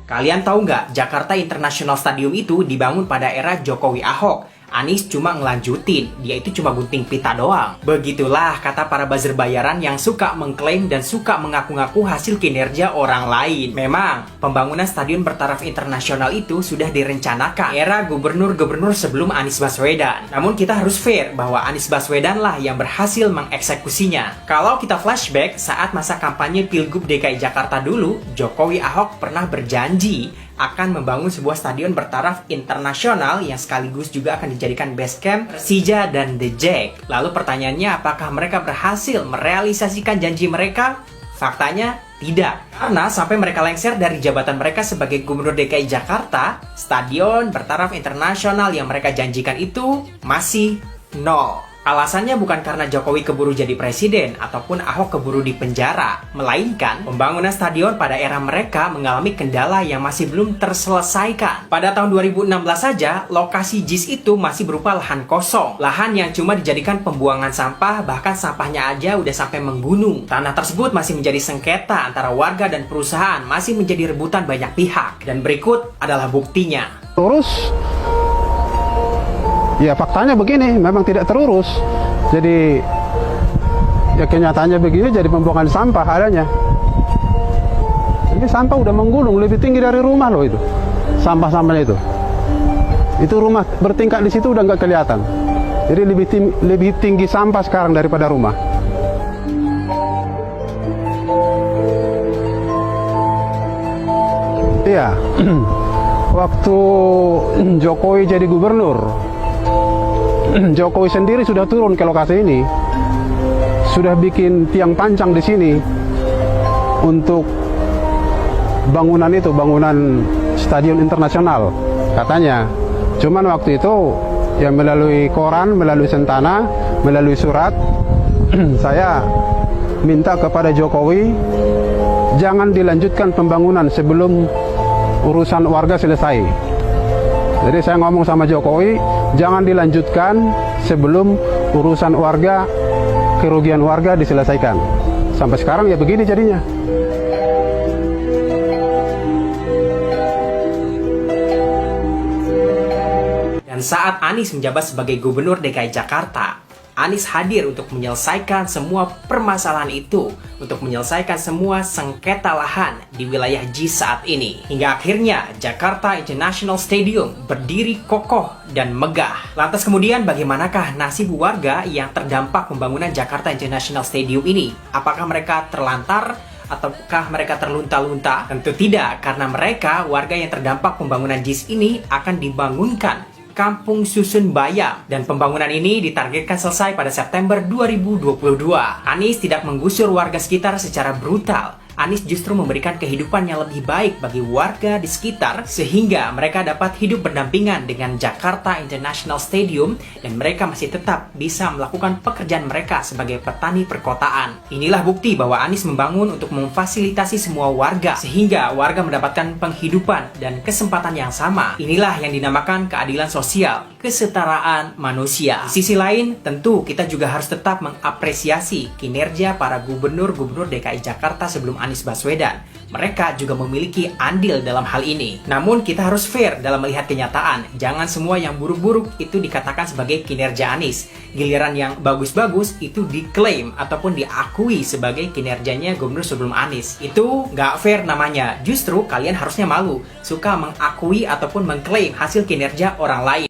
Kalian tahu nggak, Jakarta International Stadium itu dibangun pada era Jokowi Ahok. Anies cuma ngelanjutin, dia itu cuma gunting pita doang. Begitulah kata para buzzer bayaran yang suka mengklaim dan suka mengaku-ngaku hasil kinerja orang lain. Memang, pembangunan stadion bertaraf internasional itu sudah direncanakan era gubernur-gubernur sebelum Anies Baswedan. Namun kita harus fair bahwa Anies Baswedan lah yang berhasil mengeksekusinya. Kalau kita flashback saat masa kampanye Pilgub DKI Jakarta dulu, Jokowi Ahok pernah berjanji akan membangun sebuah stadion bertaraf internasional yang sekaligus juga akan dijadikan base camp Persija dan The Jack. Lalu pertanyaannya, apakah mereka berhasil merealisasikan janji mereka? Faktanya tidak. Karena sampai mereka lengser dari jabatan mereka sebagai Gubernur DKI Jakarta, stadion bertaraf internasional yang mereka janjikan itu masih nol. Alasannya bukan karena Jokowi keburu jadi presiden ataupun Ahok keburu di penjara, melainkan pembangunan stadion pada era mereka mengalami kendala yang masih belum terselesaikan. Pada tahun 2016 saja, lokasi JIS itu masih berupa lahan kosong, lahan yang cuma dijadikan pembuangan sampah, bahkan sampahnya aja udah sampai menggunung. Tanah tersebut masih menjadi sengketa antara warga dan perusahaan, masih menjadi rebutan banyak pihak. Dan berikut adalah buktinya. Terus ya faktanya begini, memang tidak terurus. Jadi ya kenyataannya begini, jadi pembuangan sampah adanya. Ini sampah udah menggulung lebih tinggi dari rumah loh itu. Sampah-sampahnya itu. Itu rumah bertingkat di situ udah nggak kelihatan. Jadi lebih tinggi sampah sekarang daripada rumah. Iya. Waktu Jokowi jadi gubernur, Jokowi sendiri sudah turun ke lokasi ini, sudah bikin tiang pancang di sini untuk bangunan itu, bangunan stadion internasional katanya. Cuman waktu itu ya melalui koran, melalui Sentana, melalui surat, saya minta kepada Jokowi jangan dilanjutkan pembangunan sebelum urusan warga selesai. Jadi saya ngomong sama Jokowi, jangan dilanjutkan sebelum urusan warga, kerugian warga diselesaikan. Sampai sekarang ya begini jadinya. Dan saat Anies menjabat sebagai Gubernur DKI Jakarta, Anies hadir untuk menyelesaikan semua permasalahan itu, untuk menyelesaikan semua sengketa lahan di wilayah JIS saat ini. Hingga akhirnya Jakarta International Stadium berdiri kokoh dan megah. Lantas kemudian bagaimanakah nasib warga yang terdampak pembangunan Jakarta International Stadium ini? Apakah mereka terlantar? Ataukah mereka terlunta-lunta? Tentu tidak, karena mereka, warga yang terdampak pembangunan JIS ini akan dibangunkan Kampung Susun Bayam, dan pembangunan ini ditargetkan selesai pada September 2022. Anies tidak menggusur warga sekitar secara brutal. Anies justru memberikan kehidupan yang lebih baik bagi warga di sekitar sehingga mereka dapat hidup berdampingan dengan Jakarta International Stadium dan mereka masih tetap bisa melakukan pekerjaan mereka sebagai petani perkotaan. Inilah bukti bahwa Anies membangun untuk memfasilitasi semua warga sehingga warga mendapatkan penghidupan dan kesempatan yang sama. Inilah yang dinamakan keadilan sosial, kesetaraan manusia. Di sisi lain, tentu kita juga harus tetap mengapresiasi kinerja para gubernur-gubernur DKI Jakarta sebelum Anies Baswedan. Mereka juga memiliki andil dalam hal ini. Namun kita harus fair dalam melihat kenyataan. Jangan semua yang buruk-buruk itu dikatakan sebagai kinerja Anies. Giliran yang bagus-bagus itu diklaim ataupun diakui sebagai kinerjanya gubernur sebelum Anies. Itu nggak fair namanya. Justru kalian harusnya malu suka mengakui ataupun mengklaim hasil kinerja orang lain.